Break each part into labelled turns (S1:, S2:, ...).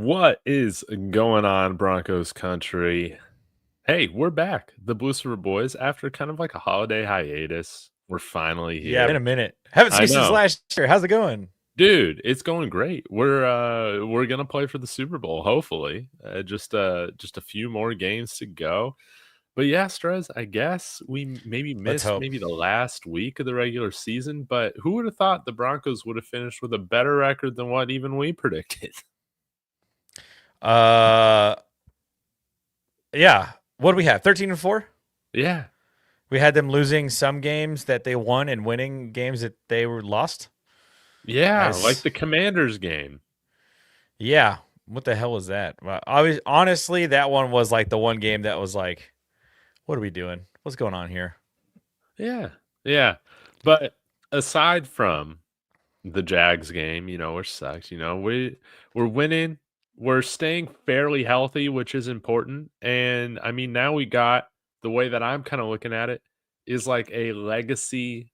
S1: What is going on, Broncos country? Hey, we're back, the Blucifer boys, after kind of like a holiday hiatus. We're finally
S2: Yeah, in a
S1: here.
S2: minute. Haven't
S1: I
S2: seen since
S1: know.
S2: last year. How's it going?
S1: Dude, it's going great. We're gonna play for the Super Bowl, hopefully. Just a few more games to go. But yeah, Strez, I guess we maybe
S2: Let's
S1: missed
S2: hope.
S1: maybe the last week of the regular season, but who would have thought the Broncos would have finished with a better record than what even we predicted?
S2: Uh, yeah. What do we have? 13-4.
S1: Yeah.
S2: We had them losing some games that they won and winning games that they were lost.
S1: Yeah, like
S2: As
S1: the Commanders game.
S2: yeah, what the hell was that? Well, honestly, that one was like the one game that was like, what are we doing? What's going on here?
S1: Yeah. Yeah. But aside from the Jags game, which sucks, we're winning. We're staying fairly healthy, which is important. And I mean, now we got the way that I'm kind of looking at it is like a legacy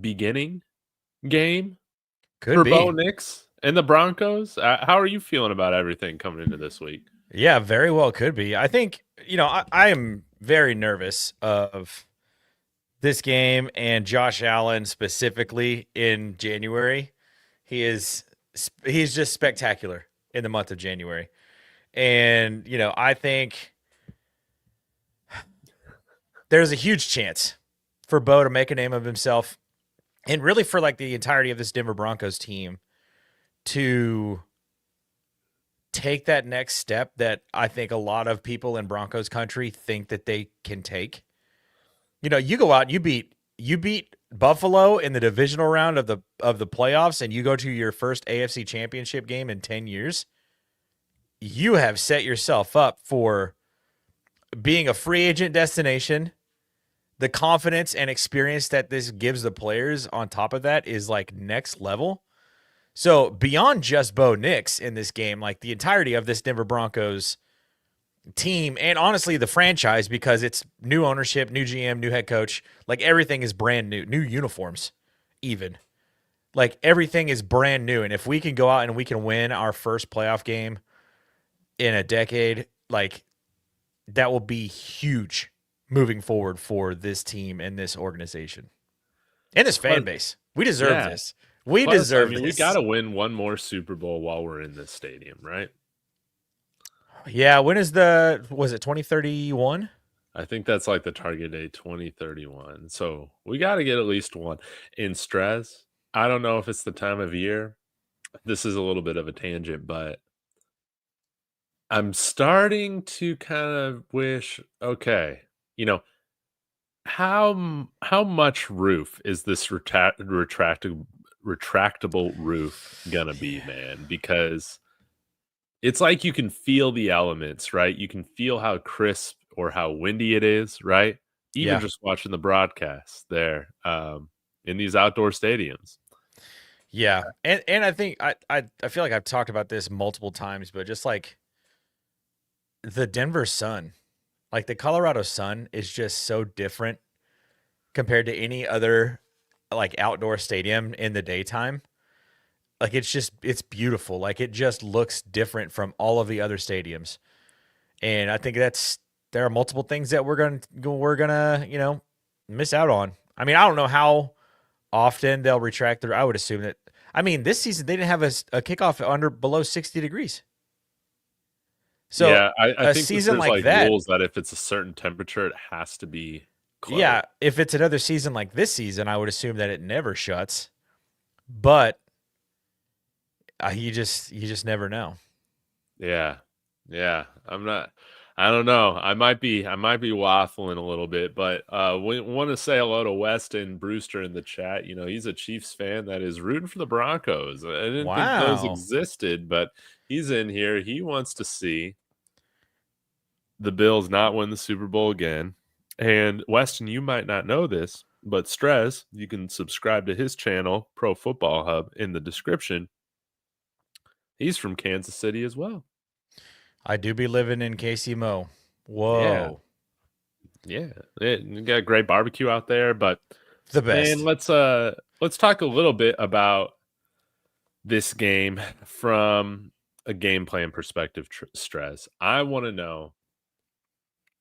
S1: beginning game
S2: Could
S1: for Bo
S2: be.
S1: Nix and the Broncos. How are you feeling about everything coming into this week?
S2: Yeah, very well could be. I think, I am very nervous of this game and Josh Allen specifically in January. He's just spectacular in the month of January. And, I think there's a huge chance for Bo to make a name of himself and really for like the entirety of this Denver Broncos team to take that next step that I think a lot of people in Broncos country think that they can take. You go out and you beat Buffalo in the divisional round of the playoffs, and you go to your first AFC Championship game in 10 years. You have set yourself up for being a free agent destination. The confidence and experience that this gives the players on top of that is like next level. So beyond just Bo Nix in this game, like the entirety of this Denver Broncos team and honestly the franchise, because it's new ownership, new GM, new head coach, like everything is brand new uniforms, even like everything is brand new. And if we can go out and we can win our first playoff game in a decade, like that will be huge moving forward for this team and this organization and this fan
S1: Plus,
S2: base. We deserve
S1: yeah.
S2: this. We
S1: Plus, I
S2: deserve
S1: mean, we got
S2: this.
S1: to win one more Super Bowl while we're in this stadium, right?
S2: Yeah. Was it 2031?
S1: I think that's like the target date 2031. So we got to get at least one. In stress, I don't know if it's the time of year. This is a little bit of a tangent, but I'm starting to kind of wish, okay, you know, how much roof is this retractable roof gonna be, man? Because it's like you can feel the elements, right? You can feel how crisp or how windy it is, right? Even
S2: Yeah.
S1: just watching the broadcast there, in these outdoor stadiums.
S2: Yeah. And I think I feel like I've talked about this multiple times, but just like the Denver sun, like the Colorado sun is just so different compared to any other like outdoor stadium in the daytime. Like it's beautiful. Like it just looks different from all of the other stadiums. And I think there are multiple things that we're gonna, miss out on. I mean, I don't know how often they'll retract their I would assume that I mean, this season they didn't have a kickoff under below 60 degrees. So
S1: Yeah, I
S2: a
S1: think that
S2: season
S1: there's,
S2: like
S1: like,
S2: that,
S1: rules that if it's a certain temperature, it has to be
S2: yeah,
S1: closed.
S2: if it's another season like this season, I would assume that it never shuts. But you just never know.
S1: Yeah. Yeah. I don't know. I might be waffling a little bit, but we want to say hello to Weston Brewster in the chat. He's a Chiefs fan that is rooting for the Broncos. I didn't think those
S2: Wow.
S1: existed, but he's in here. He wants to see the Bills not win the Super Bowl again. And Weston, you might not know this, but Strez, you can subscribe to his channel, Pro Football Hub, in the description. He's from Kansas City as well.
S2: I do be living in KCMO.
S1: Yeah.
S2: Whoa.
S1: Yeah, you got great barbecue out there, but
S2: The
S1: man,
S2: best.
S1: let's talk a little bit about this game from a game plan perspective, Stress, I want to know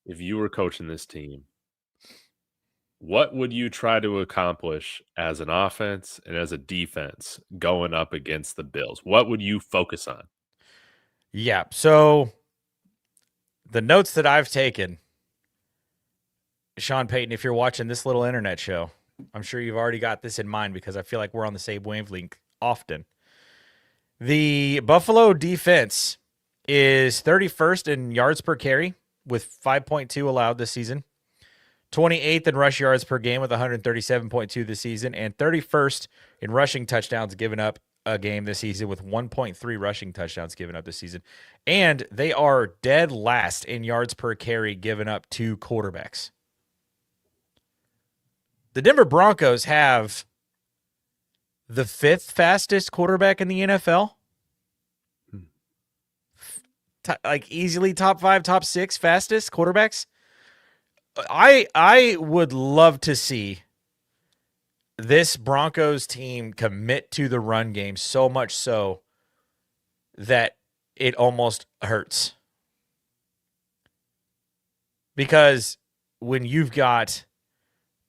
S1: if you were coaching this team, what would you try to accomplish as an offense and as a defense going up against the Bills? What would you focus on?
S2: Yeah. So the notes that I've taken, Sean Payton, if you're watching this little internet show, I'm sure you've already got this in mind because I feel like we're on the same wavelength often. The Buffalo defense is 31st in yards per carry with 5.2 allowed this season, 28th in rush yards per game with 137.2 this season, and 31st in rushing touchdowns given up a game this season with 1.3 rushing touchdowns given up this season. And they are dead last in yards per carry given up to quarterbacks. The Denver Broncos have the 5th fastest quarterback in the NFL. Like easily top 5, top 6 fastest quarterbacks. I would love to see this Broncos team commit to the run game so much so that it almost hurts. Because when you've got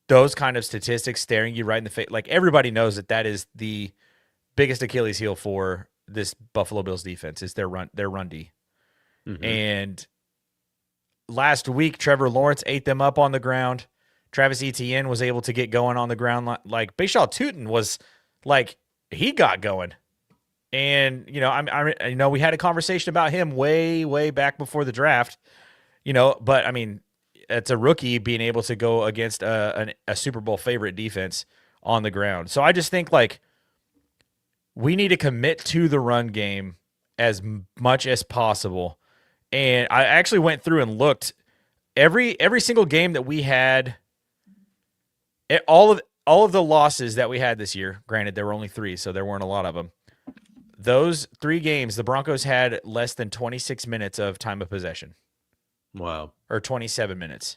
S2: those kind of statistics staring you right in the face, like everybody knows that is the biggest Achilles heel for this Buffalo Bills defense is their run D. Mm-hmm. And last week, Trevor Lawrence ate them up on the ground. Travis Etienne was able to get going on the ground. Like Bashaw Tutin was like, he got going. And, I know we had a conversation about him way, way back before the draft, but I mean, it's a rookie being able to go against a Super Bowl favorite defense on the ground. So I just think like we need to commit to the run game as much as possible. And I actually went through and looked every single game that we had, all of the losses that we had this year. Granted, there were only 3, so there weren't a lot of them. Those 3 games, the Broncos had less than 26 minutes of time of possession.
S1: Wow.
S2: Or 27 minutes.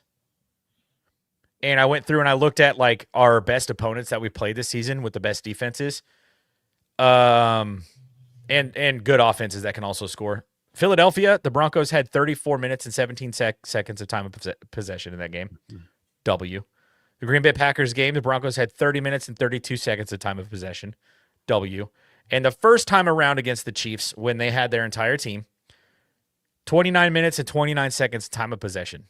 S2: And I went through and I looked at like our best opponents that we played this season with the best defenses. And good offenses that can also score. Philadelphia, the Broncos had 34 minutes and 17 seconds of time of possession in that game. W. The Green Bay Packers game, the Broncos had 30 minutes and 32 seconds of time of possession. W. And the first time around against the Chiefs, when they had their entire team, 29 minutes and 29 seconds time of possession.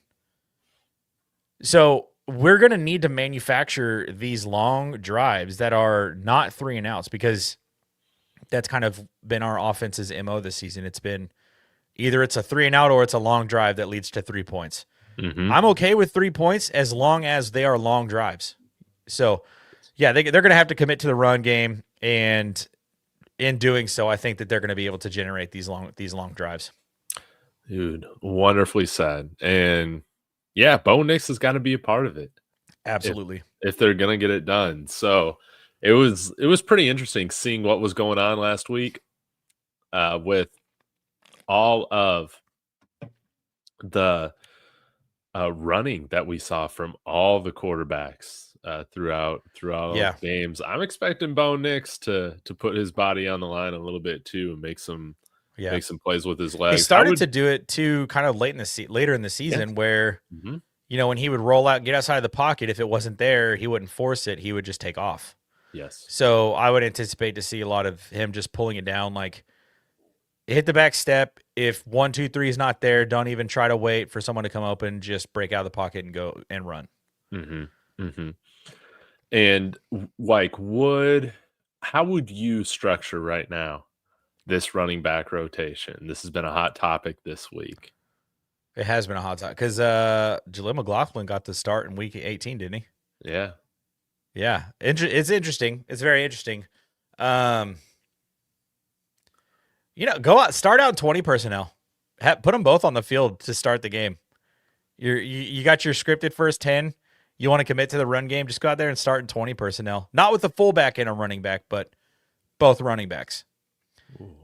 S2: So we're going to need to manufacture these long drives that are not 3 and outs because that's kind of been our offense's MO this season. It's been either it's a 3 and out or it's a long drive that leads to 3 points. Mm-hmm. I'm okay with 3 points as long as they are long drives. So, yeah, they're going to have to commit to the run game, and in doing so, I think that they're going to be able to generate these long drives.
S1: Dude, wonderfully said. And yeah, Bo Nix has got to be a part of it.
S2: Absolutely.
S1: If they're going to get it done. So it was pretty interesting seeing what was going on last week with all of the running that we saw from all the quarterbacks throughout games. I'm expecting Bo Nix to put his body on the line a little bit too and make some plays with his legs.
S2: He started to do it too, kind of later in the season, where when he would roll out, get outside of the pocket, if it wasn't there, he wouldn't force it. He would just take off.
S1: Yes.
S2: So I would anticipate to see a lot of him just pulling it down, like hit the back step. If 1, 2, 3 is not there, don't even try to wait for someone to come open. Just break out of the pocket and go and run.
S1: Mm-hmm. Mm-hmm. And like, how would you structure right now this running back rotation? This has been a hot topic this week.
S2: It has been a hot topic because Jaleel McLaughlin got the start in week 18, didn't he?
S1: Yeah.
S2: Yeah. It's interesting. It's very interesting. Go out, start out 20 personnel. Put them both on the field to start the game. You got your scripted first 10. You want to commit to the run game, just go out there and start in 20 personnel. Not with a fullback and a running back, but both running backs.
S1: Ooh.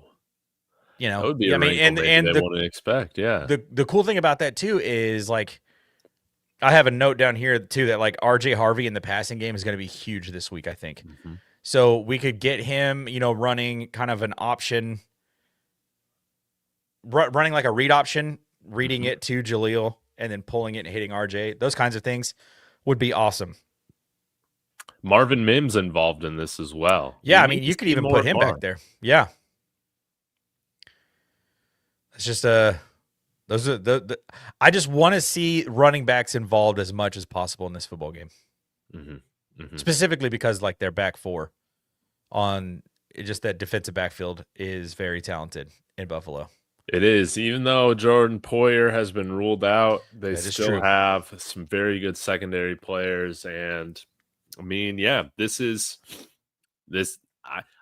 S2: That
S1: would be and they want to expect, yeah.
S2: The cool thing about that too is like I have a note down here too that like RJ Harvey in the passing game is going to be huge this week, I think. Mm-hmm. So we could get him, running kind of an option running like a read option, reading
S1: Mhm.
S2: it to Jaleel, and then pulling it and hitting RJ. Those kinds of things would be awesome.
S1: Marvin Mims involved in this as well.
S2: Yeah,
S1: We
S2: I
S1: need
S2: mean,
S1: to
S2: you could
S1: see
S2: even
S1: more
S2: put
S1: of
S2: him back
S1: Marv.
S2: there. Yeah, it's just those are the I just want to see running backs involved as much as possible in this football game,
S1: Mhm. Mhm.
S2: specifically because like their back four on just that defensive backfield is very talented in Buffalo.
S1: It is. Even though Jordan Poyer has been ruled out, they
S2: That is
S1: still
S2: true.
S1: have some very good secondary players. And I mean, yeah, this.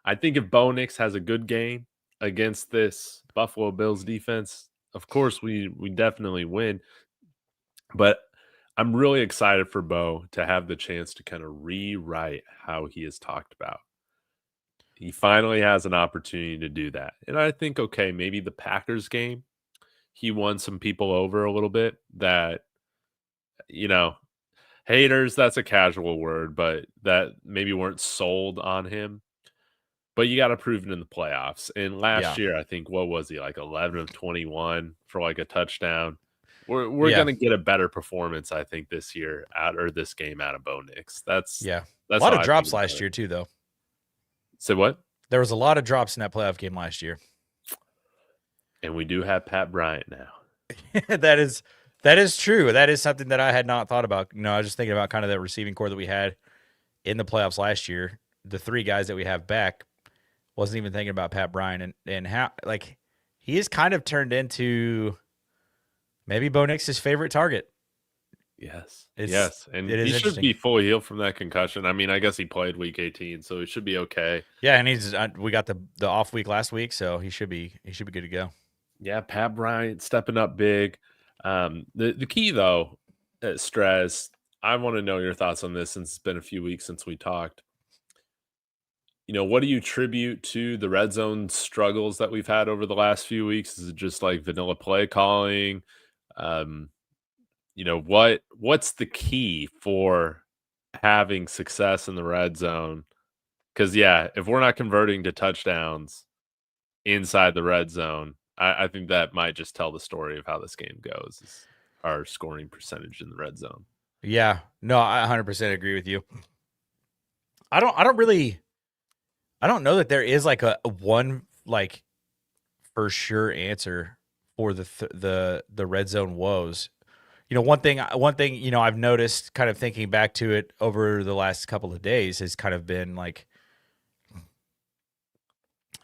S1: I think if Bo Nix has a good game against this Buffalo Bills defense, of course we definitely win. But I'm really excited for Bo to have the chance to kind of rewrite how he is talked about. He finally has an opportunity to do that. And I think, okay, maybe the Packers game, he won some people over a little bit that, you know, haters, that's a casual word, but that maybe weren't sold on him. But you got to prove it in the playoffs. And last
S2: Yeah.
S1: year, I think, what was he, like 11 of 21 for like a touchdown? We're
S2: Yeah.
S1: gonna get a better performance, I think, this year out or this game out of Bo Nix.
S2: Yeah. A
S1: That's
S2: lot
S1: how
S2: of
S1: I think
S2: drops
S1: about
S2: last
S1: it.
S2: year too, though.
S1: Say what?
S2: There was a lot of drops in that playoff game last year.
S1: And we do have Pat Bryant now.
S2: that is true. That is something that I had not thought about. I was just thinking about kind of the receiving core that we had in the playoffs last year. The three guys that we have back, wasn't even thinking about Pat Bryant and how like he is kind of turned into maybe Bo Nix's favorite target.
S1: Yes,
S2: It's
S1: yes, and
S2: it
S1: he
S2: is
S1: should
S2: interesting.
S1: be fully healed from that concussion. I mean, I guess he played week 18, so he should be okay.
S2: Yeah, and he's we got the off week last week, so he should be good to go.
S1: Yeah, Pat Bryant stepping up big. The key though, stress. I want to know your thoughts on this since it's been a few weeks since we talked. What do you attribute to the red zone struggles that we've had over the last few weeks? Is it just like vanilla play calling? Um, what's the key for having success in the red zone? Because yeah, if we're not converting to touchdowns inside the red zone, I think that might just tell the story of how this game goes. Is our scoring percentage in the red zone.
S2: Yeah, no, I 100% agree with you. I don't know that there is like a one like for sure answer for the red zone woes. One thing I've noticed kind of thinking back to it over the last couple of days has kind of been like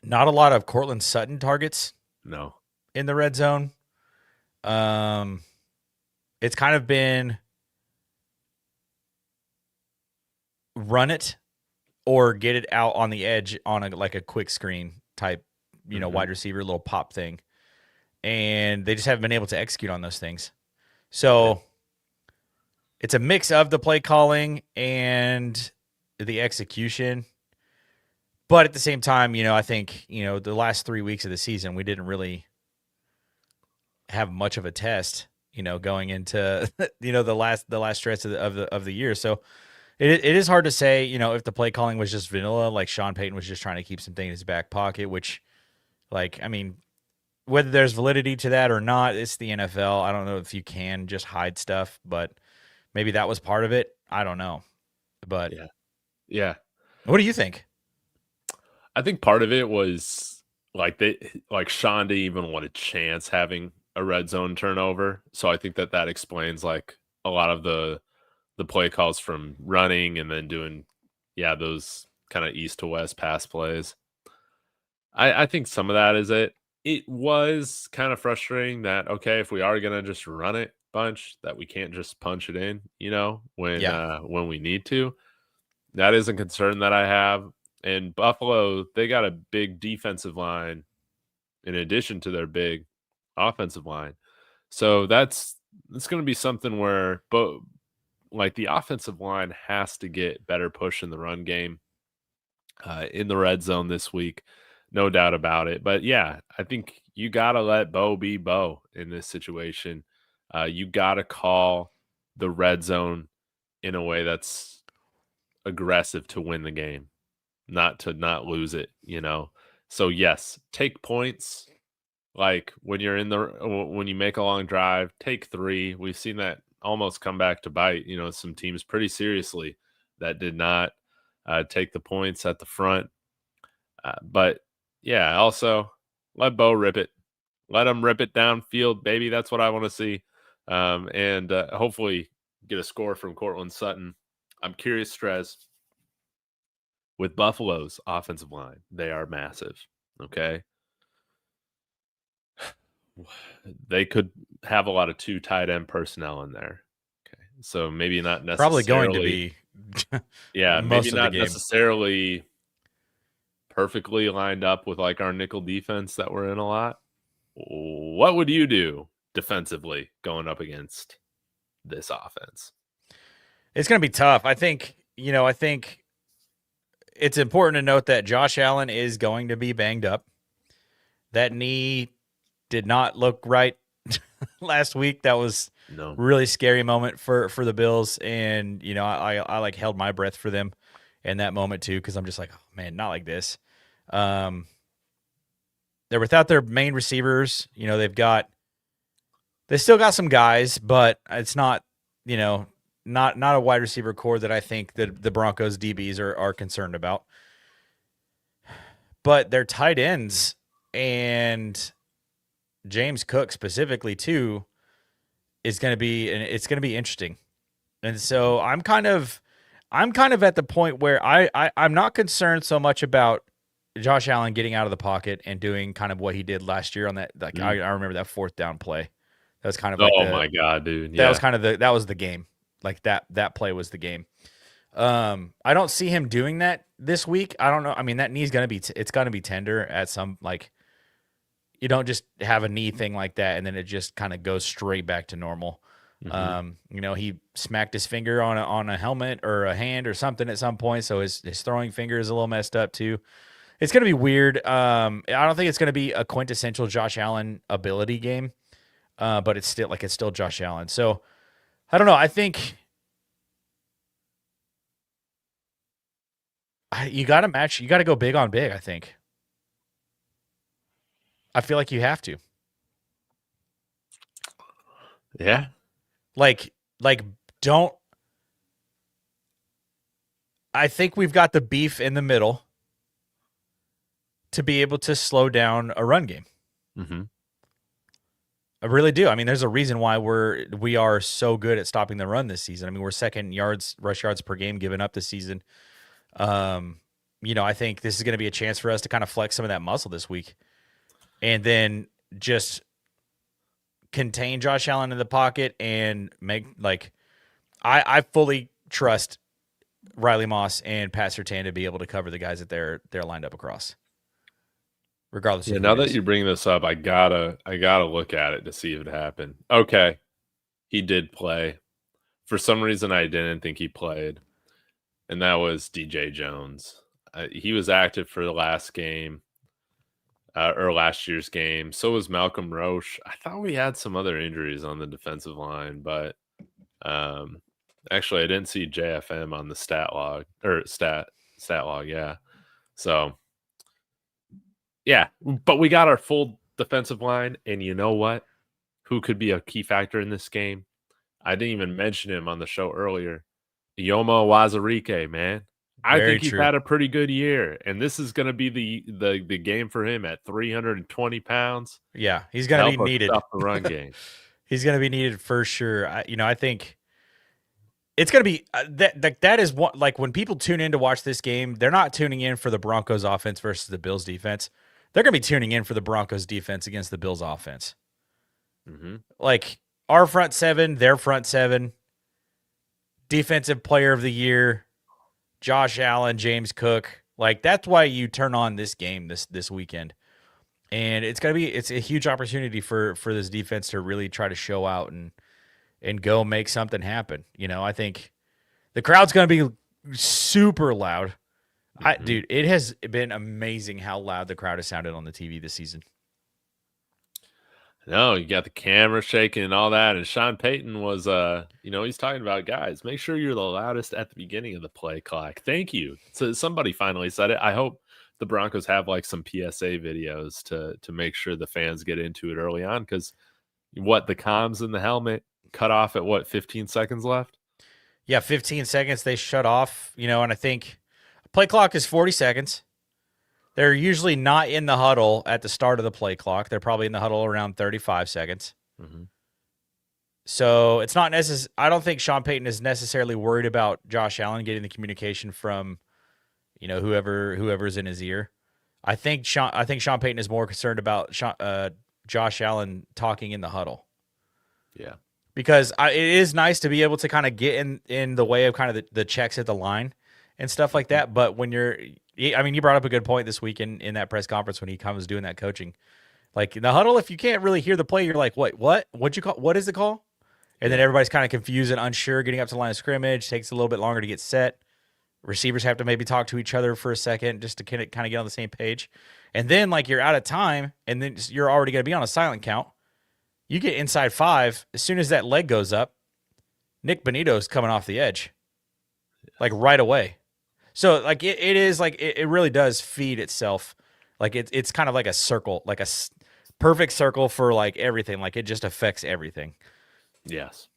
S2: not a lot of Cortland Sutton targets
S1: No.
S2: in the red zone. It's kind of been run it or get it out on the edge on a quick screen type, wide receiver little pop thing. And they just haven't been able to execute on those things. So it's a mix of the play calling and the execution. But at the same time, I think, the last 3 weeks of the season, we didn't really have much of a test, going into, the last stretch of the year. So it is hard to say, if the play calling was just vanilla, like Sean Payton was just trying to keep something in his back pocket, which, like, I mean, whether there's validity to that or not, it's the NFL. I don't know if you can just hide stuff, but maybe that was part of it. I don't know. But
S1: Yeah.
S2: what do you think?
S1: I think part of it was like Sean didn't even want a chance having a red zone turnover. So I think that explains like a lot of the play calls from running and then doing those kind of east to west pass plays. I think some of that is it. It was kind of frustrating that okay, if we are gonna just run it bunch, that we can't just punch it in,
S2: Yeah.
S1: when we need to. That is a concern that I have. And Buffalo, they got a big defensive line in addition to their big offensive line. So it's going to be something where like the offensive line has to get better push in the run game in the red zone this week. No doubt about it. But yeah, I think you got to let Bo be Bo in this situation. You got to call the red zone in a way that's aggressive to win the game, not to not lose it. So yes, take points, like when you make a long drive, take 3. We've seen that almost come back to bite, some teams pretty seriously that did not take the points at the front. But yeah, also let Bo rip it. Let him rip it downfield, baby. That's what I want to see. And hopefully get a score from Cortland Sutton. I'm curious, Strez, with Buffalo's offensive line, they are massive. Okay. They could have a lot of 2 tight end personnel in there. Okay. So maybe not necessarily.
S2: Probably going to be.
S1: Yeah.
S2: most
S1: Maybe
S2: of
S1: not
S2: the game.
S1: necessarily perfectly lined up with like our nickel defense that we're in a lot. What would you do defensively going up against this offense?
S2: It's going to be tough. I think it's important to note that Josh Allen is going to be banged up. That knee did not look right last week. That was really scary moment for the Bills. And, I like held my breath for them in that moment too, because I'm just like, oh, man, not like this. They're without their main receivers. They still got some guys, but it's not, not a wide receiver core that I think that the Broncos DBs are concerned about. But their tight ends and James Cook specifically too it's going to be interesting. And so I'm kind of at the point where I'm not concerned so much about Josh Allen getting out of the pocket and doing kind of what he did last year on that. Like I remember that 4th down play. That was kind of like
S1: my God, dude.
S2: Yeah. That was kind of that was the game. Like that play was the game. I don't see him doing that this week. I don't know. I mean, that knee's going to be it's going to be tender at some, like, you don't just have a knee thing like that and then it just kind of goes straight back to normal. Mm-hmm. He smacked his finger on a helmet or a hand or something at some point, so his throwing finger is a little messed up too. It's going to be weird. I don't think it's going to be a quintessential Josh Allen ability game, but it's still Josh Allen. So I don't know. I think you got to match. You got to go big on big, I think. I feel like you have to.
S1: Yeah.
S2: Like don't. I think we've got the beef in the middle to be able to slow down a run game.
S1: Mm-hmm.
S2: I really do. I mean, there's a reason why we are so good at stopping the run this season. I mean, we're second rush yards per game given up this season. I think this is going to be a chance for us to kind of flex some of that muscle this week. And then just contain Josh Allen in the pocket and make, like, I fully trust Riley Moss and Pat Surtain to be able to cover the guys that they're lined up across. Regardless of
S1: now that you bring this up, I gotta look at it to see if it happened. Okay. He did play. For some reason I didn't think he played. And that was DJ Jones. He was active for the last game. Or last year's game. So was Malcolm Roche. I thought we had some other injuries on the defensive line, but actually I didn't see JFM on the stat log. Yeah. So yeah, but we got our full defensive line, and you know what? Who could be a key factor in this game? I didn't even mention him on the show earlier. Yoma Wazarike, man. I think he's had a pretty good year, and this is going to be the game for him at 320 pounds.
S2: Yeah, he's going to be needed.
S1: Stop the run game.
S2: He's going to be needed for sure. I think it's going to be that is what, like, when people tune in to watch this game, they're not tuning in for the Broncos offense versus the Bills defense. They're going to be tuning in for the Broncos defense against the Bills offense.
S1: Mm-hmm.
S2: Like, our front seven, their front seven, defensive player of the year, Josh Allen, James Cook. Like, that's why you turn on this game this weekend. And it's a huge opportunity for this defense to really try to show out and go make something happen. I think the crowd's going to be super loud. Mm-hmm. Dude, it has been amazing how loud the crowd has sounded on the TV this season.
S1: No, you got the camera shaking and all that. And Sean Payton was, he's talking about, guys, make sure you're the loudest at the beginning of the play clock. Thank you. So somebody finally said it. I hope the Broncos have like some PSA videos to make sure the fans get into it early on, because the comms in the helmet cut off at 15 seconds left?
S2: Yeah, 15 seconds they shut off, and I think play clock is 40 seconds. They're usually not in the huddle at the start of the play clock. They're probably in the huddle around 35 seconds.
S1: Mm-hmm.
S2: So it's not necessary. I don't think Sean Payton is necessarily worried about Josh Allen getting the communication from, whoever's in his ear. I think Sean Payton is more concerned about Josh Allen talking in the huddle.
S1: Yeah.
S2: Because it is nice to be able to kind of get in the way of kind of the checks at the line and stuff like that. But when you brought up a good point this week in that press conference when he comes doing that coaching. Like in the huddle, if you can't really hear the play, you're like, what'd you call? What is the call? And then everybody's kind of confused and unsure getting up to the line of scrimmage. Takes a little bit longer to get set. Receivers have to maybe talk to each other for a second just to kind of get on the same page. And then like you're out of time and then you're already going to be on a silent count. You get inside 5. As soon as that leg goes up, Nick Benito's coming off the edge, like right away. So like it is like it really does feed itself. Like it's kind of like a circle, like a perfect circle for like everything. Like it just affects everything.
S1: Yes,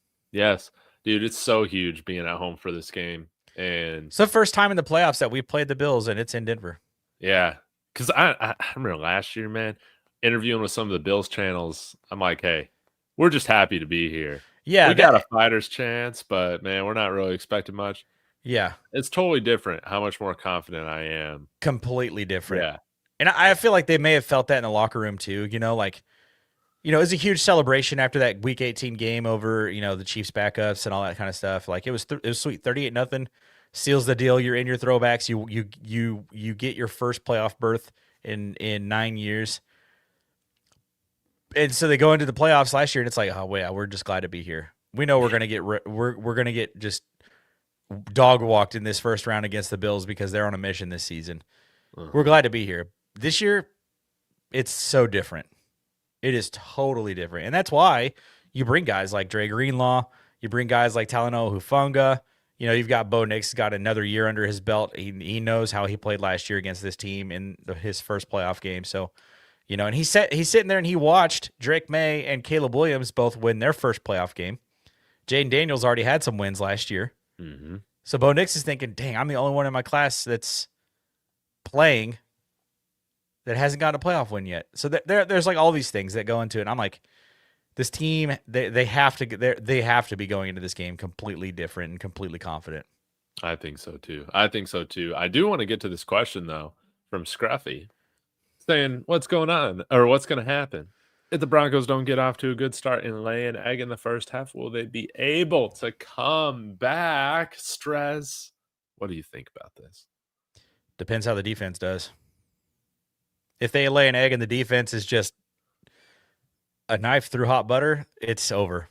S1: dude, it's so huge being at home for this game, and
S2: it's the first time in the playoffs that we played the Bills, and it's in Denver.
S1: Yeah, because I remember last year, man, interviewing with some of the Bills channels. I'm like, hey, we're just happy to be here.
S2: Yeah,
S1: we got a fighter's chance, but man, we're not really expecting much.
S2: Yeah,
S1: it's totally different. How much more confident I am.
S2: Completely different.
S1: Yeah,
S2: and I feel like they may have felt that in the locker room too. It was a huge celebration after that Week 18 game over, the Chiefs backups and all that kind of stuff. Like it was sweet, 38-0, seals the deal. You're in your throwbacks. You get your first playoff berth in 9 years, and so they go into the playoffs last year, and it's like, oh wait, we're just glad to be here. We know we're gonna get just dog walked in this first round against the Bills because they're on a mission this season. We're glad to be here. This year, it's so different. It is totally different. And that's why you bring guys like Dre Greenlaw. You bring guys like Talanoa Hufanga. You've got Bo Nix, got another year under his belt. He knows how he played last year against this team in his first playoff game. So, and he's sitting there and he watched Drake May and Caleb Williams both win their first playoff game. Jaden Daniels already had some wins last year.
S1: Mm-hmm.
S2: So Bo Nix is thinking, dang, I'm the only one in my class that's playing that hasn't gotten a playoff win yet. So there's like all these things that go into it. And I'm like, this team, they have to be going into this game completely different and completely confident.
S1: I think so too. I do want to get to this question though from Scruffy, saying what's going on or what's going to happen if the Broncos don't get off to a good start and lay an egg in the first half. Will they be able to come back? Stress. What do you think about this?
S2: Depends how the defense does. If they lay an egg and the defense is just a knife through hot butter, it's over.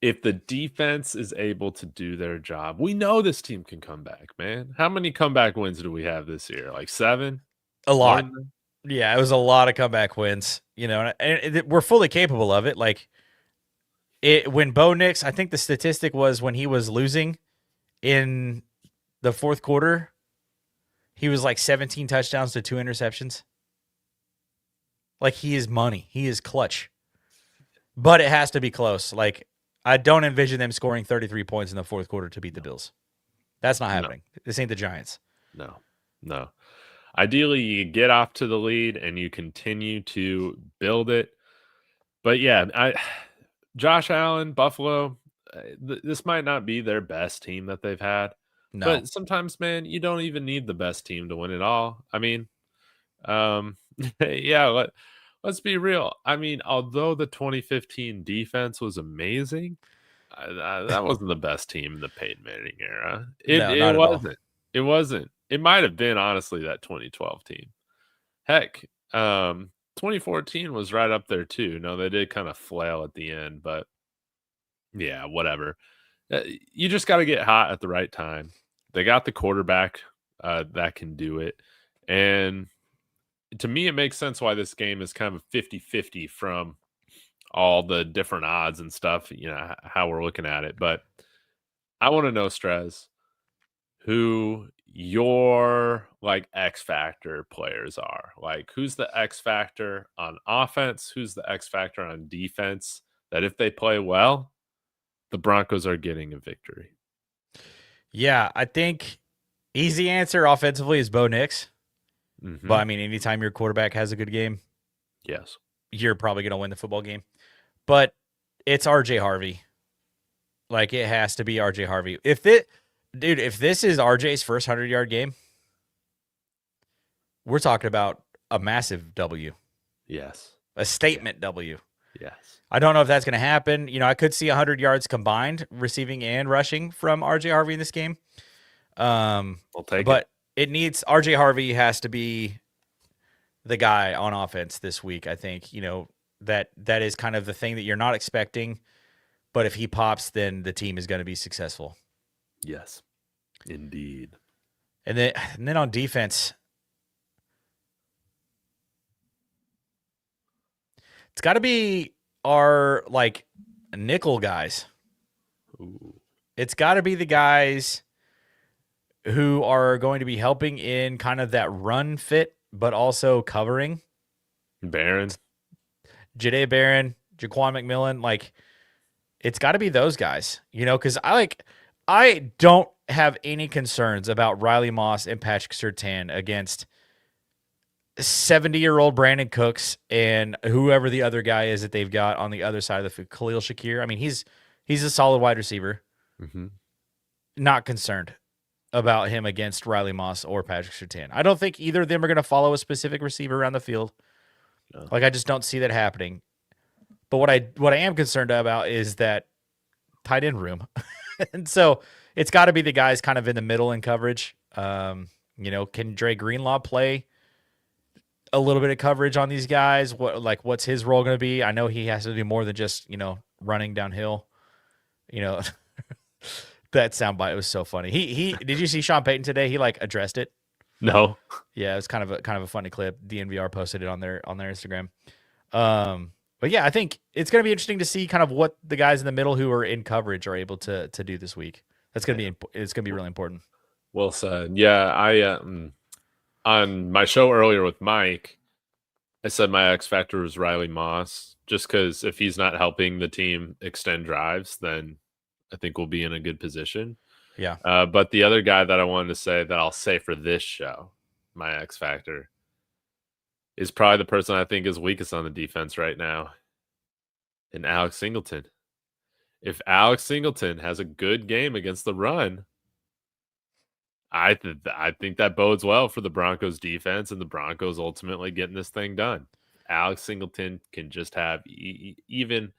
S1: If the defense is able to do their job, we know this team can come back, man. How many comeback wins do we have this year? Like 7?
S2: A lot. Yeah, it was a lot of comeback wins, and we're fully capable of it. Like when Bo Nix, I think the statistic was when he was losing in the fourth quarter, he was like 17 touchdowns to 2 interceptions. Like he is money. He is clutch. But it has to be close. Like I don't envision them scoring 33 points in the fourth quarter to beat the Bills. That's not happening. No. This ain't the Giants.
S1: No. Ideally, you get off to the lead and you continue to build it. But yeah, Josh Allen, Buffalo, this might not be their best team that they've had. No. But sometimes, man, you don't even need the best team to win it all. I mean, yeah, let's be real. I mean, although the 2015 defense was amazing, that wasn't the best team in the Peyton Manning era. It wasn't. It wasn't. It might have been, honestly, that 2012 team. Heck, 2014 was right up there, too. No, they did kind of flail at the end, but yeah, whatever. You just got to get hot at the right time. They got the quarterback that can do it. And to me, it makes sense why this game is kind of 50-50 from all the different odds and stuff, how we're looking at it. But I want to know, Strez, who your like X factor players are. Like, who's the X factor on offense? Who's the X factor on defense? That if they play well, the Broncos are getting a victory.
S2: Yeah, I think easy answer offensively is Bo Nix.
S1: Mm-hmm.
S2: But I mean, anytime your quarterback has a good game,
S1: Yes,
S2: you're probably going to win the football game. But it's RJ Harvey. Like, it has to be RJ Harvey. If this is RJ's first 100-yard game, we're talking about a massive W.
S1: yes,
S2: A statement W.
S1: yes.
S2: I don't know if that's going to happen. You know, I could see 100 yards combined, receiving and rushing from RJ Harvey in this game.
S1: I'll take
S2: but
S1: it.
S2: It needs RJ Harvey has to be the guy on offense this week. I think, you know, that is kind of the thing that you're not expecting. But if he pops, then the team is going to be successful.
S1: Yes, indeed.
S2: And then on defense, it's got to be our like nickel guys.
S1: Ooh.
S2: It's got to be the guys who are going to be helping in kind of that run fit, but also covering.
S1: Barron,
S2: Jahdae Barron, Jaquan McMillan, like it's got to be those guys, you know, because I don't have any concerns about Riley Moss and Patrick Surtain against 70-year-old Brandon Cooks and whoever the other guy is that they've got on the other side of the field, Khalil Shakir. I mean, he's a solid wide receiver.
S1: Mm-hmm.
S2: Not concerned about him against Riley Moss or Patrick Surtain. I don't think either of them are going to follow a specific receiver around the field.
S1: No.
S2: Like, I just don't see that happening. But what I am concerned about is that tight end room. And so it's got to be the guys kind of in the middle in coverage. You know, can Dre Greenlaw play a little bit of coverage on these guys? What's his role going to be? I know he has to do more than just, you know, running downhill. You know, that soundbite was so funny. He did you see Sean Payton today? He like addressed it.
S1: No.
S2: Yeah, it was kind of a funny clip. DNVR posted it on their Instagram. But yeah, I think it's going to be interesting to see kind of what the guys in the middle who are in coverage are able to do this week. It's going to be really important.
S1: Well said. Yeah, I on my show earlier with Mike, I said my X factor was Riley Moss, just because if he's not helping the team extend drives, then I think we'll be in a good position.
S2: Yeah.
S1: But the other guy that I wanted to say that I'll say for this show, my X factor, is probably the person I think is weakest on the defense right now, and Alex Singleton. If Alex Singleton has a good game against the run, I think that bodes well for the Broncos defense and the Broncos ultimately getting this thing done. Alex Singleton can just have even,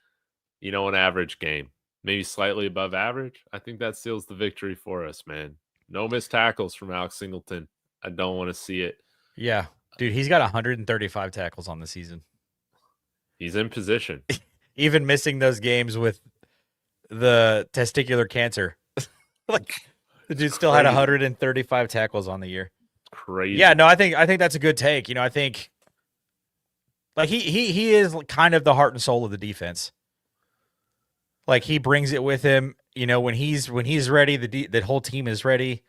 S1: you know, an average game, maybe slightly above average. I think that seals the victory for us, man. No missed tackles from Alex Singleton. I don't want to see it.
S2: Yeah. Dude, he's got 135 tackles on the season.
S1: He's in position.
S2: Even missing those games with the testicular cancer. Like, the dude still had 135 tackles on the year.
S1: Crazy.
S2: Yeah, no, I think that's a good take. You know, I think like he is kind of the heart and soul of the defense. Like, he brings it with him. You know, when he's ready, the whole team is ready.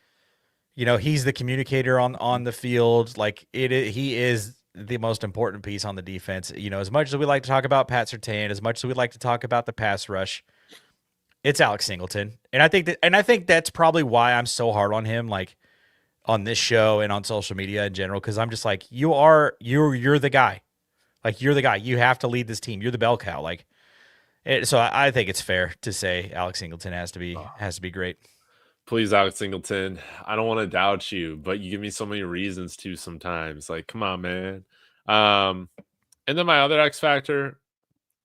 S2: You know, he's the communicator on the field. Like, he is the most important piece on the defense. You know, as much as we like to talk about Pat Surtain, as much as we like to talk about the pass rush, it's Alex Singleton. And I think that's probably why I'm so hard on him, like on this show and on social media in general, because I'm just like, you're the guy. Like, you're the guy. You have to lead this team. You're the bell cow. Like, so I think it's fair to say Alex Singleton has to be great.
S1: Please, Alex Singleton. I don't want to doubt you, but you give me so many reasons to sometimes. Like, come on, man. And then my other X factor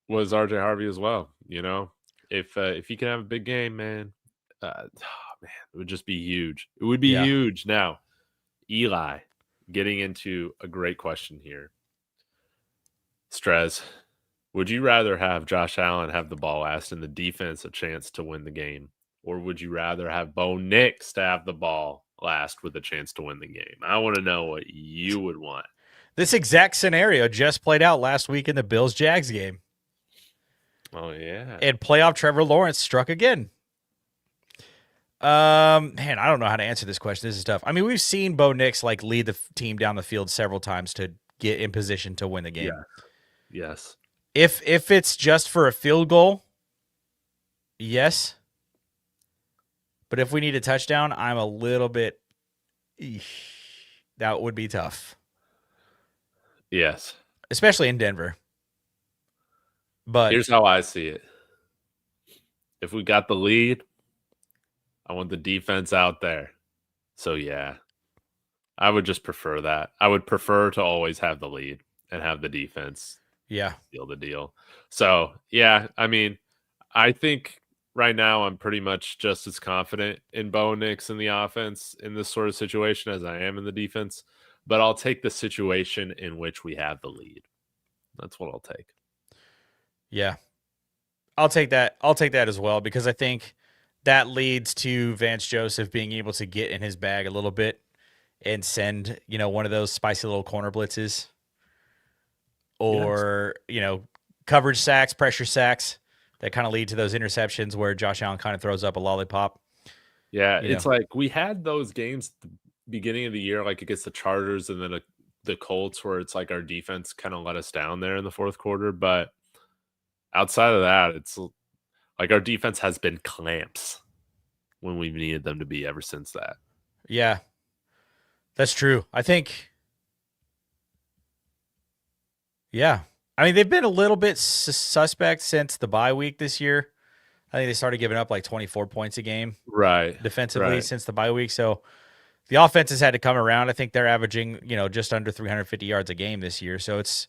S1: was RJ Harvey as well. You know, if he can have a big game, man, man, it would just be huge. It would be huge. Now, Eli, getting into a great question here. Strez, would you rather have Josh Allen have the ball last and the defense a chance to win the game? Or would you rather have Bo Nix to have the ball last with a chance to win the game? I want to know what you would want.
S2: This exact scenario just played out last week in the Bills-Jags game.
S1: Oh, yeah.
S2: And playoff Trevor Lawrence struck again. Man, I don't know how to answer this question. This is tough. I mean, we've seen Bo Nix like lead the team down the field several times to get in position to win the game.
S1: Yeah. Yes.
S2: If it's just for a field goal, yes. But if we need a touchdown, I'm a little bit. That would be tough,
S1: Yes.
S2: especially in Denver. But
S1: Here's how I see it. If we got the lead, I want the defense out there. So yeah, I would just prefer that. I would prefer to always have the lead and have the defense
S2: yeah,
S1: seal the deal. So yeah, I mean, I think right now I'm pretty much just as confident in Bo Nix in the offense in this sort of situation as I am in the defense. But I'll take the situation in which we have the lead. That's what I'll take.
S2: yeah, I'll take that. I'll take that as well because I think that leads to Vance Joseph being able to get in his bag a little bit and send, one of those spicy little corner blitzes or, coverage sacks, pressure sacks that kind of lead to those interceptions where Josh Allen kind of throws up a lollipop.
S1: Yeah, it's like we had those games at the beginning of the year, like against the Chargers and then the Colts, where it's like our defense kind of let us down there in the fourth quarter. But outside of that, it's like our defense has been clamps when we've needed them to be ever since that.
S2: Yeah, that's true. I think, yeah. I mean, they've been a little bit suspect since the bye week this year. I think they started giving up like 24 points a game defensively since the bye week. So the offense has had to come around. I think they're averaging, just under 350 yards a game this year. So it's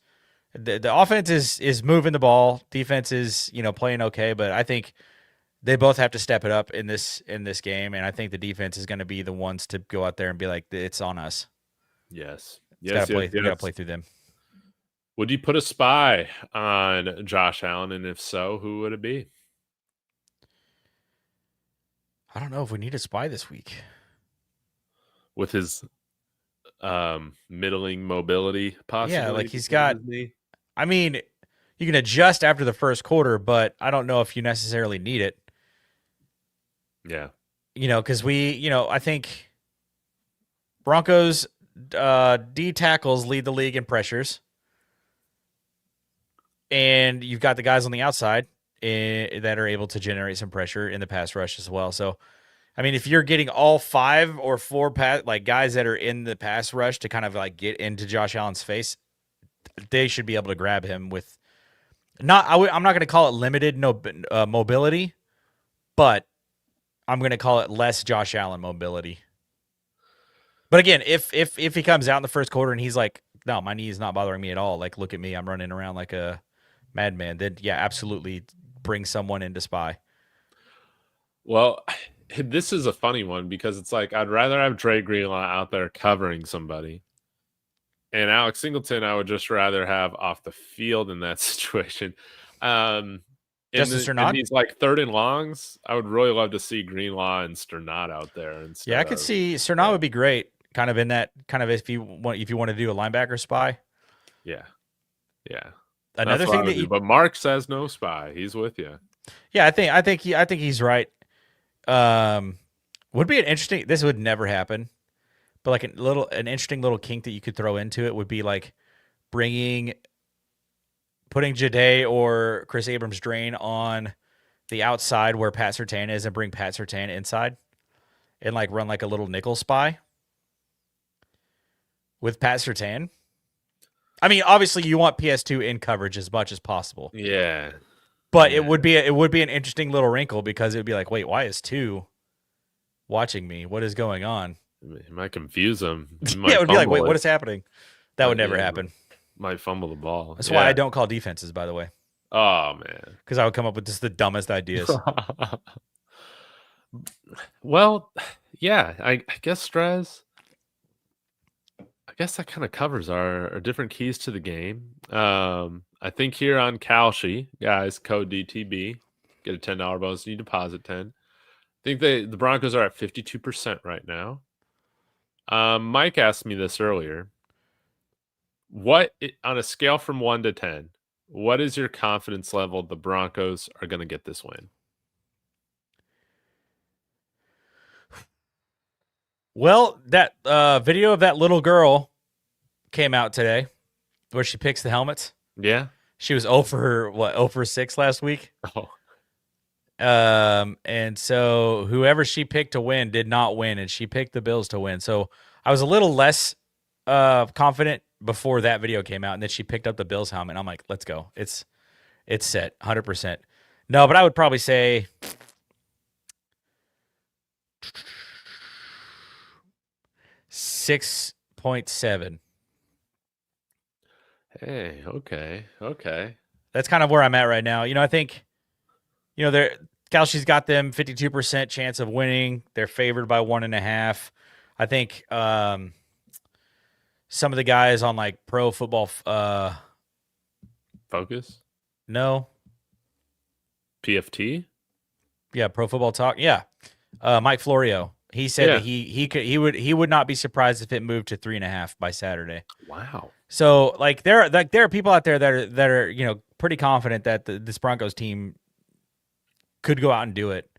S2: the offense is moving the ball. Defense is, playing okay, but I think they both have to step it up in this game. And I think the defense is going to be the ones to go out there and be like, it's on us.
S1: Yes.
S2: We got to play through them.
S1: Would you put a spy on Josh Allen? And if so, who would it be?
S2: I don't know if we need a spy this week.
S1: With his middling mobility, possibly.
S2: Yeah, like he's got. I mean, you can adjust after the first quarter, but I don't know if you necessarily need it.
S1: Yeah,
S2: because I think Broncos D tackles lead the league in pressures, and you've got the guys on the outside that are able to generate some pressure in the pass rush as well. So, I mean, if you're getting all 5 or 4 guys that are in the pass rush to kind of like get into Josh Allen's face, they should be able to grab him with I'm not going to call it limited mobility, but I'm going to call it less Josh Allen mobility. But again, if he comes out in the first quarter and he's like, no, my knee is not bothering me at all, like look at me, I'm running around like a madman, then yeah, absolutely bring someone in to spy.
S1: Well, this is a funny one because it's like I'd rather have Dre Greenlaw out there covering somebody. And Alex Singleton, I would just rather have off the field in that situation. In these like third and longs, I would really love to see Greenlaw and Sternat out there.
S2: Yeah, I could see Sternat would be great. Kind of in that kind of if you want to do a linebacker spy.
S1: Yeah.
S2: Another thing
S1: but Mark says no spy. He's with you.
S2: Yeah, I think he's right. Would be an interesting. This would never happen. But like an interesting little kink that you could throw into it would be like putting Jade or Chris Abrams-Drain on the outside where Pat Surtain is and bring Pat Surtain inside and like run like a little nickel spy with Pat Surtain. I mean, obviously you want PS2 in coverage as much as possible.
S1: Yeah.
S2: But it would be an interesting little wrinkle because it would be like, wait, why is 2 watching me? What is going on?
S1: It might confuse him.
S2: Yeah, it would be like, wait, what is happening? That would never happen.
S1: Might fumble the ball.
S2: That's why I don't call defenses, by the way.
S1: Oh, man.
S2: Because I would come up with just the dumbest ideas.
S1: Well, yeah, I guess Strez. I guess that kind of covers our different keys to the game. I think here on Kalshi, guys, code DTB, get a $10 bonus. You deposit 10. I think the Broncos are at 52% right now. Mike asked me this earlier. On a scale from 1 to 10, what is your confidence level the Broncos are going to get this win?
S2: Well, that video of that little girl came out today where she picks the helmets.
S1: Yeah.
S2: She was 0 for 6 last week.
S1: Oh,
S2: And so whoever she picked to win did not win, and she picked the Bills to win. So I was a little less confident before that video came out, and then she picked up the Bills helmet. And I'm like, let's go. It's set 100%. No, but I would probably say 6.7.
S1: hey, okay.
S2: That's kind of where I'm at right now. I think, Kalshi's got them 52% chance of winning. They're favored by 1.5. I think some of the guys on like Pro Football,
S1: Focus.
S2: no,
S1: PFT.
S2: yeah, Pro Football Talk, yeah. Mike Florio, he said
S1: Yeah.
S2: that he would not be surprised if it moved to 3.5 by Saturday.
S1: Wow.
S2: So like there are people out there that are pretty confident that this Broncos team could go out and do it.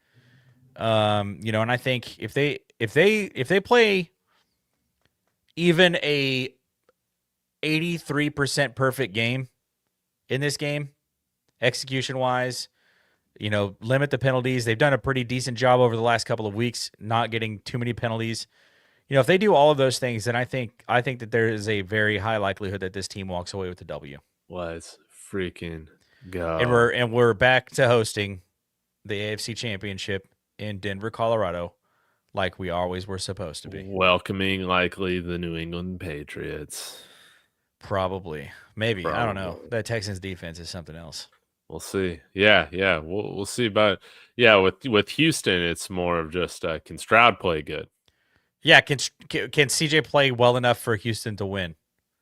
S2: And I think if they play even a 83% perfect game in this game, execution wise, limit the penalties. They've done a pretty decent job over the last couple of weeks, not getting too many penalties. If they do all of those things, then I think that there is a very high likelihood that this team walks away with the W.
S1: Let's freaking go.
S2: And we're back to hosting the AFC Championship in Denver, Colorado, like we always were supposed to be.
S1: Welcoming likely the New England Patriots.
S2: Probably. Maybe. I don't know. That Texans defense is something else.
S1: We'll see. Yeah. We'll see. But yeah, with Houston, it's more of just can Stroud play good?
S2: Yeah, can CJ play well enough for Houston to win?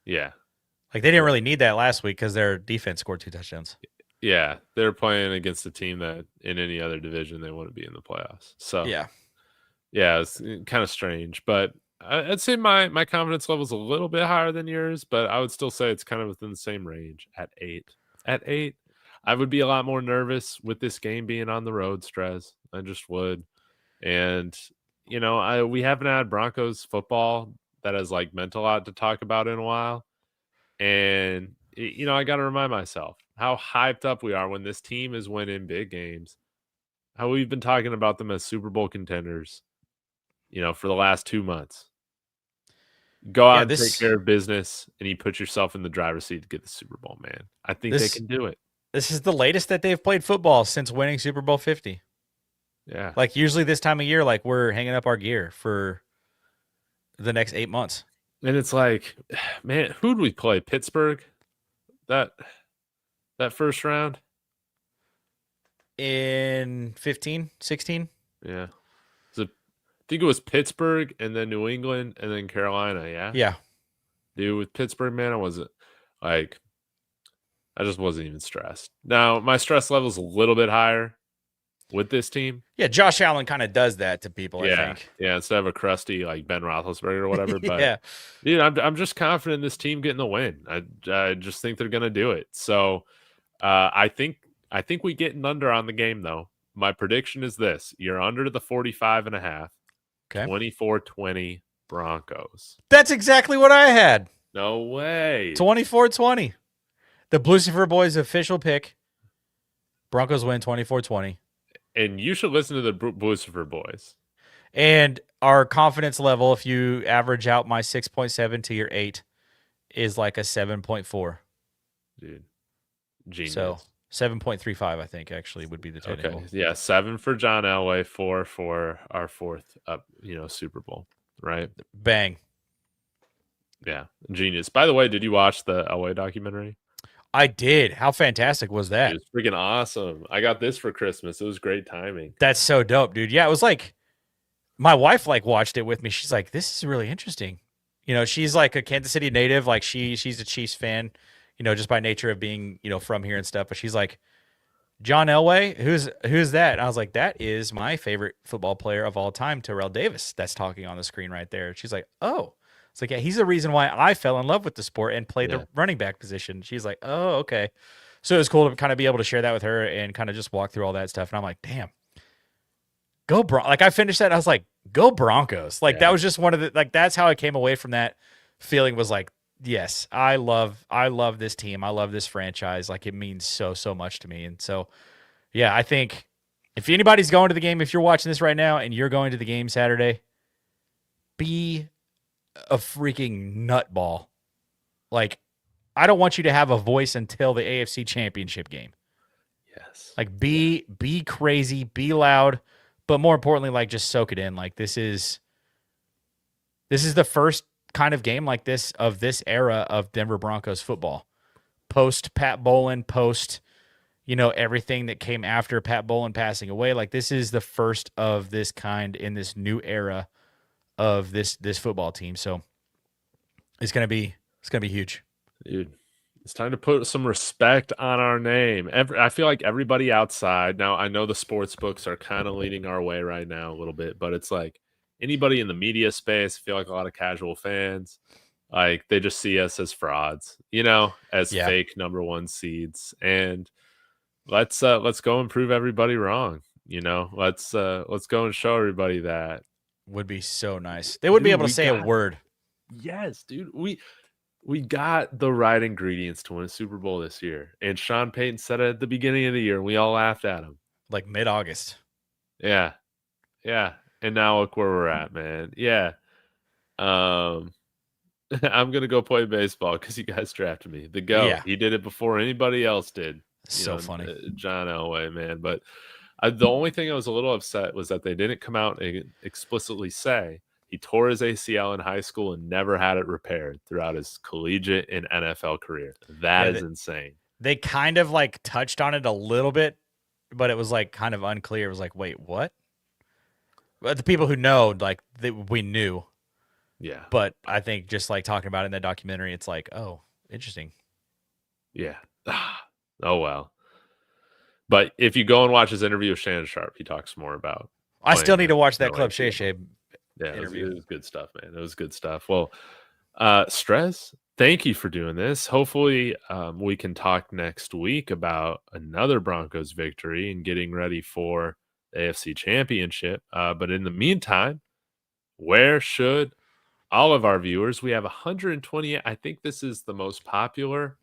S1: Yeah.
S2: Like they didn't really need that last week because their defense scored 2 touchdowns.
S1: Yeah, they're playing against a team that in any other division they wouldn't be in the playoffs. So
S2: yeah,
S1: it's kind of strange. But I'd say my confidence level is a little bit higher than yours, but I would still say it's kind of within the same range at 8. At 8, I would be a lot more nervous with this game being on the road, Strez. I just would. And we haven't had Broncos football that has like meant a lot to talk about in a while. And I got to remind myself how hyped up we are when this team is winning big games. How we've been talking about them as Super Bowl contenders, for the last 2 months. Go out and take care of business, and you put yourself in the driver's seat to get the Super Bowl, man. I think they can do it.
S2: This is the latest that they've played football since winning Super Bowl 50.
S1: Yeah.
S2: Like usually this time of year, like we're hanging up our gear for the next 8 months.
S1: And it's like, man, who'd we play? Pittsburgh? That first round?
S2: In 15, 16?
S1: Yeah. I think it was Pittsburgh and then New England and then Carolina, yeah?
S2: Yeah.
S1: Dude, with Pittsburgh, man, I just wasn't even stressed. Now, my stress level is a little bit higher with this team.
S2: Yeah, Josh Allen kind of does that to people, I think.
S1: Yeah, instead of a crusty like Ben Roethlisberger or whatever. But
S2: yeah.
S1: Dude, I'm just confident in this team getting the win. I just think they're gonna do it. So I think we get an under on the game though. My prediction is this: you're under the 45.5.
S2: Okay.
S1: 24-20 Broncos.
S2: That's exactly what I had.
S1: No way.
S2: 24-20. The Blucifer Boys official pick. Broncos win 24-20.
S1: And you should listen to the Blucifer Boys.
S2: And our confidence level, if you average out my 6.7 to your 8, is like a 7.4.
S1: Dude, genius.
S2: So 7.35, I think, actually would be the technical.
S1: Okay, yeah, 7 for John Elway, 4 for our 4th Super Bowl, right?
S2: Bang.
S1: Yeah, genius. By the way, did you watch the Elway documentary?
S2: I did. How fantastic was that?
S1: It was freaking awesome. I got this for Christmas. It was great timing.
S2: That's so dope, dude. Yeah, it was like my wife watched it with me. She's like, "This is really interesting." She's like a Kansas City native. Like she's a Chiefs fan, just by nature of being, from here and stuff. But she's like, John Elway, who's that? And I was like, that is my favorite football player of all time, Terrell Davis. That's talking on the screen right there. She's like, oh. It's like, yeah, he's the reason why I fell in love with the sport and played the running back position. She's like, oh, okay. So it was cool to kind of be able to share that with her and kind of just walk through all that stuff. And I'm like, damn, go, bro. Like I finished that. And I was like, go Broncos. Like
S1: Yeah.
S2: that was just one of the like that's how I came away from that feeling was like, yes, I love this team. I love this franchise. Like it means so much to me. And so yeah, I think if anybody's going to the game, if you're watching this right now and you're going to the game Saturday, be a freaking nutball. Like I don't want you to have a voice until the AFC Championship game.
S1: Yes.
S2: Like be crazy, be loud, but more importantly, like just soak it in. Like this is the first kind of game like this of this era of Denver Broncos football. Post Pat Bowlen, post, everything that came after Pat Bowlen passing away. Like this is the first of this kind in this new era of this football team. So it's gonna be huge.
S1: Dude, it's time to put some respect on our name. I feel like everybody outside now. I know the sports books are kind of leading our way right now a little bit, but it's like anybody in the media space. I feel like a lot of casual fans, like they just see us as frauds, as fake number one seeds. And let's go and prove everybody wrong. Let's go and show everybody that.
S2: Would be so nice. They would be able to say a word.
S1: Yes, dude. We got the right ingredients to win a Super Bowl this year. And Sean Payton said it at the beginning of the year, and we all laughed at him.
S2: Like mid-August.
S1: Yeah. Yeah. And now look where we're at, man. Yeah. I'm going to go play baseball because you guys drafted me. The GOAT. Yeah. He did it before anybody else did.
S2: So funny.
S1: John Elway, man. But the only thing I was a little upset was that they didn't come out and explicitly say he tore his ACL in high school and never had it repaired throughout his collegiate and NFL career. That is insane.
S2: They kind of like touched on it a little bit, but it was like kind of unclear. It was like, wait, what? But the people who know, like, we knew.
S1: Yeah.
S2: But I think just like talking about it in that documentary, it's like, oh, interesting.
S1: Yeah. Oh, well. But if you go and watch his interview with Shannon Sharp, he talks more about.
S2: I still need to watch that Club Shay Shay.
S1: Yeah, it was good stuff, man. It was good stuff. Well, Strez, thank you for doing this. Hopefully, we can talk next week about another Broncos victory and getting ready for the AFC Championship. But in the meantime, where should all of our viewers? We have 128. I think this is the most popular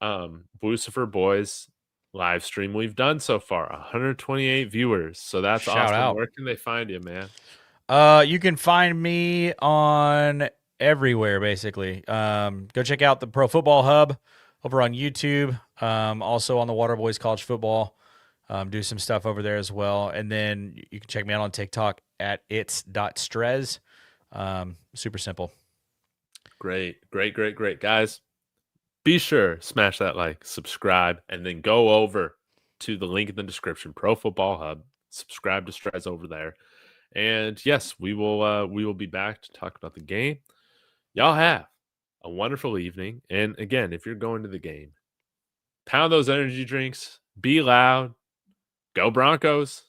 S1: Blucifer Boys live stream we've done so far. 128 viewers. So that's awesome. Out. Where can they find you, man?
S2: You can find me on everywhere, basically. Go check out the Pro Football Hub over on YouTube. Also on the Waterboys College Football. Do some stuff over there as well. And then you can check me out on TikTok at its.strez. Super simple.
S1: Great. Guys, be sure, smash that like, subscribe, and then go over to the link in the description, Pro Football Hub. Subscribe to Strez over there. And yes, we will be back to talk about the game. Y'all have a wonderful evening. And again, if you're going to the game, pound those energy drinks, be loud, go Broncos.